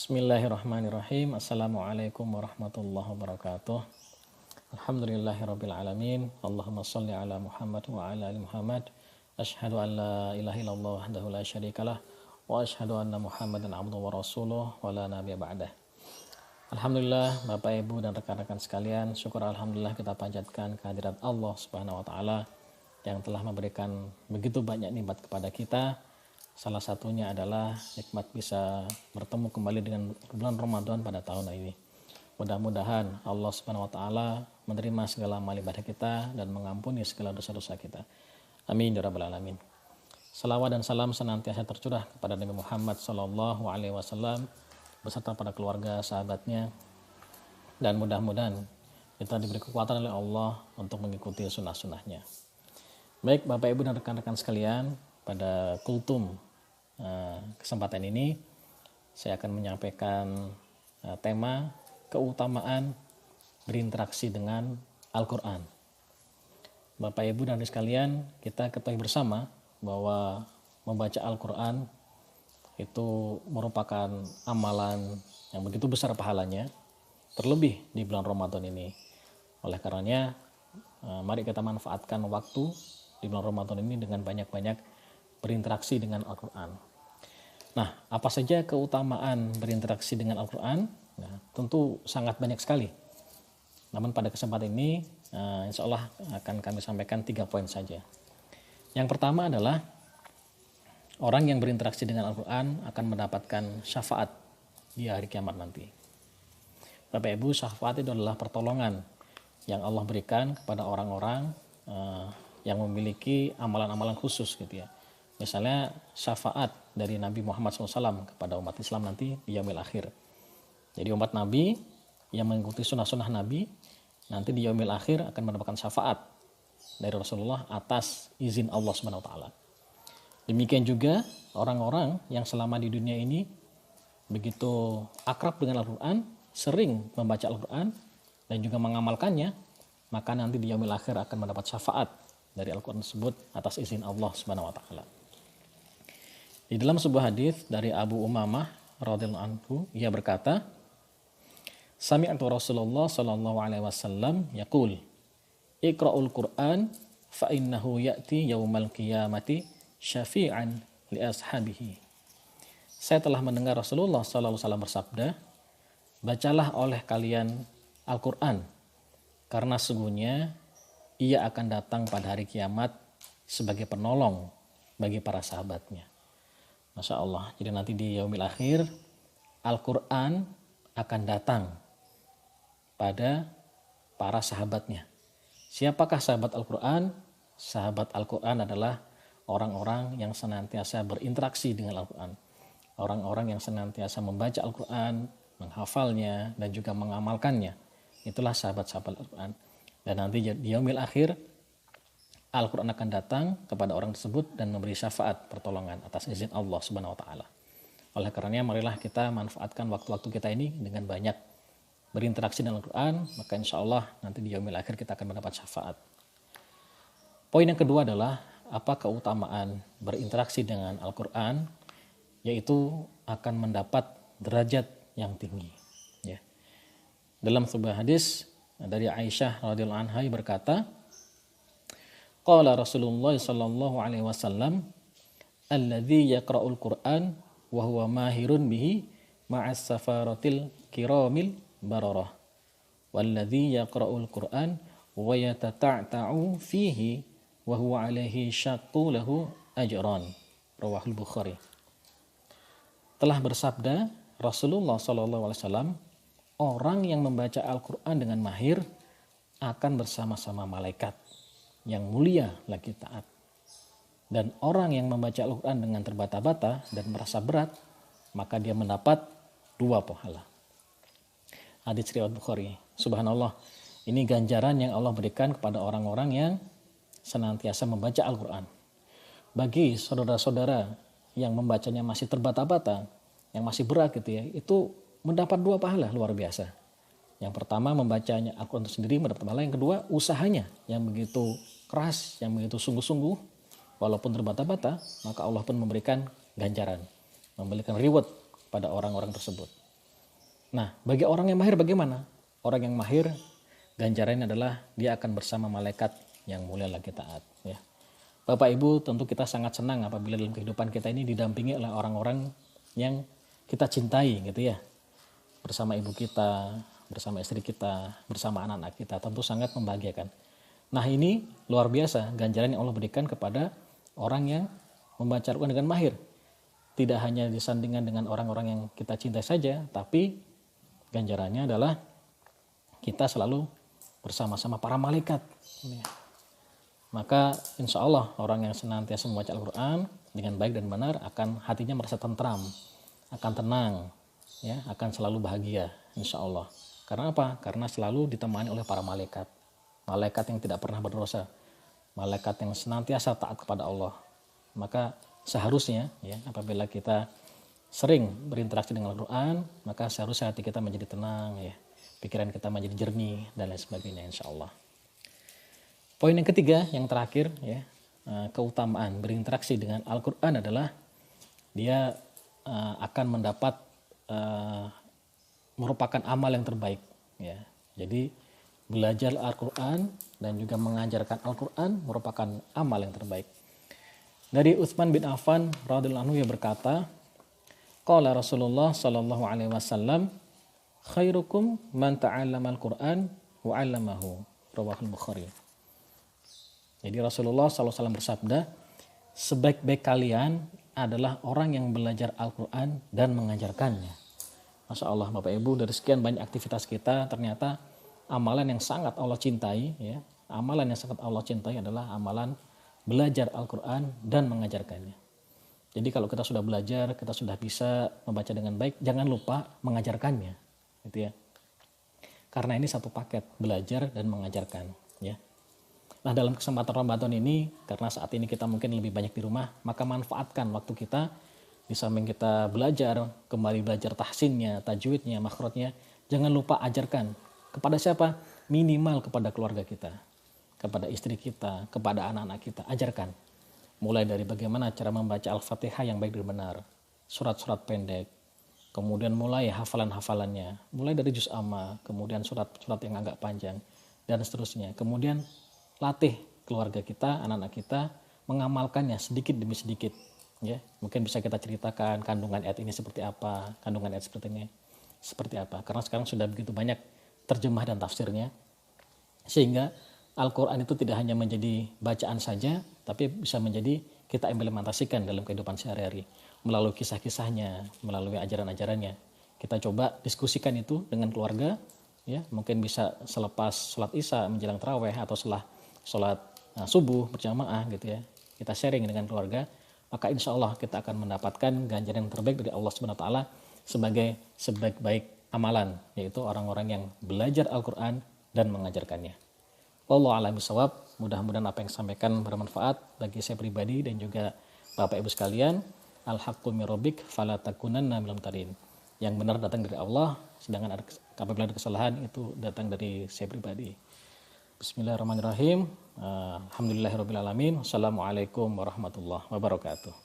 Bismillahirrahmanirrahim. Assalamualaikum warahmatullahi wabarakatuh. Alhamdulillahirabbil alamin. Allahumma shalli ala Muhammad wa ala ali Muhammad. Asyhadu an la ilaha illallah wahdahu la syarikalah wa asyhadu anna Muhammadan abduhu wa rasuluh wa la nabiyya ba'dah. Alhamdulillah Bapak Ibu dan rekan-rekan sekalian, syukur alhamdulillah kita panjatkan kehadirat Allah Subhanahu wa taala yang telah memberikan begitu banyak nikmat kepada kita. Salah satunya adalah nikmat bisa bertemu kembali dengan bulan Ramadan pada tahun ini. Mudah-mudahan Allah Subhanahu wa taala menerima segala amal ibadah kita dan mengampuni segala dosa-dosa kita. Amin ya rabbal alamin. Salawat dan salam senantiasa tercurah kepada Nabi Muhammad sallallahu alaihi wasallam beserta para keluarga, sahabatnya, dan mudah-mudahan kita diberi kekuatan oleh Allah untuk mengikuti sunnah-sunnahnya. Baik Bapak Ibu dan rekan-rekan sekalian, pada kultum kesempatan ini saya akan menyampaikan tema keutamaan berinteraksi dengan Al-Quran. Bapak Ibu dan sekalian, kita ketahui bersama bahwa membaca Al-Quran itu merupakan amalan yang begitu besar pahalanya, terlebih di bulan Ramadan ini. Oleh karenanya, mari kita manfaatkan waktu di bulan Ramadan ini dengan banyak-banyak berinteraksi dengan Al-Quran. Nah, apa saja keutamaan berinteraksi dengan Al-Quran? Nah, tentu sangat banyak sekali. Namun pada kesempatan ini, insya Allah akan kami sampaikan 3 poin saja. Yang pertama adalah orang yang berinteraksi dengan Al-Quran akan mendapatkan syafaat di hari kiamat nanti. Bapak Ibu, syafaat itu adalah pertolongan yang Allah berikan kepada orang-orang yang memiliki amalan-amalan khusus gitu ya. Misalnya syafaat dari Nabi Muhammad SAW kepada umat Islam nanti di yaumil akhir. Jadi umat Nabi yang mengikuti sunnah-sunnah Nabi nanti di yaumil akhir akan mendapatkan syafaat dari Rasulullah atas izin Allah SWT. Demikian juga orang-orang yang selama di dunia ini begitu akrab dengan Al-Quran, sering membaca Al-Quran dan juga mengamalkannya, maka nanti di yaumil akhir akan mendapat syafaat dari Al-Quran tersebut atas izin Allah SWT. Di dalam sebuah hadis dari Abu Umamah radhiyallahu anhu, ia berkata, Sami'tu Rasulullah sallallahu alaihi wasallam yaqul, Iqra'ul Qur'an fa innahu ya'ti yaumal qiyamati syafi'an li ashabihi. Saya telah mendengar Rasulullah sallallahu alaihi wasallam bersabda, bacalah oleh kalian Al-Qur'an karena sesungguhnya ia akan datang pada hari kiamat sebagai penolong bagi para sahabatnya. Masya Allah, jadi nanti di yaumil akhir Al-Quran akan datang pada para sahabatnya. Siapakah sahabat Al-Quran? Sahabat Al-Quran adalah orang-orang yang senantiasa berinteraksi dengan Al-Quran. Orang-orang yang senantiasa membaca Al-Quran, menghafalnya, dan juga mengamalkannya. Itulah sahabat-sahabat Al-Quran. Dan nanti di yaumil akhir Al-Quran akan datang kepada orang tersebut dan memberi syafaat pertolongan atas izin Allah Subhanahu wa taala. Oleh karenanya marilah kita manfaatkan waktu-waktu kita ini dengan banyak berinteraksi dengan Al-Quran, maka insya Allah nanti di yaumil akhir kita akan mendapat syafaat. Poin yang kedua adalah apa keutamaan berinteraksi dengan Al-Quran, yaitu akan mendapat derajat yang tinggi. Ya. Dalam sebuah hadis dari Aisyah radhiyallahu anha berkata, Qala Rasulullah sallallahu alaihi wasallam, alladzi yaqra'ul Qur'an wa huwa mahirun bihi ma'as safaratil kiramil bararah, walladzi yaqra'ul Qur'an wa yatata'ta'u fihi wa huwa alaihi syaqqu lahu ajran. Rawahul Bukhari. Telah bersabda Rasulullah sallallahu alaihi wasallam, orang yang membaca Al-Quran dengan mahir akan bersama-sama malaikat yang mulia lagi taat. Dan orang yang membaca Al-Quran dengan terbata-bata dan merasa berat, maka dia mendapat 2 pahala. Hadits riwayat Bukhari. Subhanallah, ini ganjaran yang Allah berikan kepada orang-orang yang senantiasa membaca Al-Quran. Bagi saudara-saudara yang membacanya masih terbata-bata, yang masih berat gitu ya, itu mendapat 2 pahala luar biasa. Yang pertama membacanya Al-Quran itu sendiri mendapat pahala. Yang kedua usahanya yang begitu keras, yang begitu sungguh-sungguh, walaupun terbata-bata, maka Allah pun memberikan ganjaran, memberikan reward pada orang-orang tersebut. Nah, bagi orang yang mahir bagaimana? Orang yang mahir ganjarannya adalah dia akan bersama malaikat yang mulia lagi taat. Ya. Bapak Ibu, tentu kita sangat senang apabila dalam kehidupan kita ini didampingi oleh orang-orang yang kita cintai gitu ya. Bersama ibu kita, bersama istri kita, bersama anak-anak kita, tentu sangat membahagiakan. Nah ini luar biasa ganjaran yang Allah berikan kepada orang yang membaca Al-Quran dengan mahir. Tidak hanya disandingkan dengan orang-orang yang kita cintai saja, tapi ganjarannya adalah kita selalu bersama-sama para malaikat. Maka insya Allah orang yang senantiasa membaca Al-Quran dengan baik dan benar akan hatinya merasa tentram, akan tenang, ya, akan selalu bahagia insya Allah. Karena apa? Karena selalu ditemani oleh para malaikat. Malaikat yang tidak pernah berdosa, malaikat yang senantiasa taat kepada Allah. Maka seharusnya ya apabila kita sering berinteraksi dengan Al-Quran, maka seharusnya hati kita menjadi tenang, ya, pikiran kita menjadi jernih dan lain sebagainya insya Allah. Poin yang ketiga, yang terakhir, ya, keutamaan berinteraksi dengan Al-Quran adalah dia akan mendapat merupakan amal yang terbaik. Ya. Jadi belajar Al-Quran dan juga mengajarkan Al-Quran merupakan amal yang terbaik. Dari Utsman bin Affan radhiyallahu anhu yang berkata, qala Rasulullah sallallahu alaihi wasallam, khairukum man ta'allama Al-Quran wa 'allamahu, rawahul Bukhari. Jadi Rasulullah SAW bersabda, sebaik-baik kalian adalah orang yang belajar Al-Quran dan mengajarkannya. Masya Allah Bapak Ibu, dari sekian banyak aktivitas kita, ternyata amalan yang sangat Allah cintai, ya, amalan yang sangat Allah cintai adalah amalan belajar Al-Quran dan mengajarkannya. Jadi kalau kita sudah belajar, kita sudah bisa membaca dengan baik, jangan lupa mengajarkannya. Gitu ya. Karena ini satu paket, belajar dan mengajarkan. Ya. Nah dalam kesempatan Ramadan ini, karena saat ini kita mungkin lebih banyak di rumah, maka manfaatkan waktu kita, di samping kita belajar, kembali belajar tahsinnya, tajwidnya, makhrajnya, jangan lupa ajarkan. Kepada siapa? Minimal kepada keluarga kita, kepada istri kita, kepada anak-anak kita, ajarkan. Mulai dari bagaimana cara membaca Al-Fatihah yang baik dan benar, surat-surat pendek, kemudian mulai hafalan-hafalannya, mulai dari juz amma, kemudian surat-surat yang agak panjang, dan seterusnya. Kemudian latih keluarga kita, anak-anak kita mengamalkannya sedikit demi sedikit. Ya, mungkin bisa kita ceritakan kandungan ayat ini seperti apa, kandungan ayat seperti ini seperti apa. Karena sekarang sudah begitu banyak terjemah dan tafsirnya, sehingga Al-Quran itu tidak hanya menjadi bacaan saja, tapi bisa menjadi kita implementasikan dalam kehidupan sehari-hari melalui kisah-kisahnya, melalui ajaran-ajarannya. Kita coba diskusikan itu dengan keluarga, ya, mungkin bisa selepas sholat isya menjelang tarawih atau setelah sholat subuh berjamaah gitu ya, kita sharing dengan keluarga, maka insya Allah kita akan mendapatkan ganjaran yang terbaik dari Allah Subhanahu Wa Taala sebagai sebaik-baik amalan, yaitu orang-orang yang belajar Al-Quran dan mengajarkannya. Wallahu a'lam bishawab. Mudah-mudahan apa yang disampaikan bermanfaat bagi saya pribadi dan juga Bapak Ibu sekalian. Al-haqqu min rabbik fala takunanna minal mumtarin. Yang benar datang dari Allah, sedangkan apabila ada kesalahan itu datang dari saya pribadi. Bismillahirrahmanirrahim. Alhamdulillahirabbil alamin. Wassalamualaikum warahmatullahi wabarakatuh.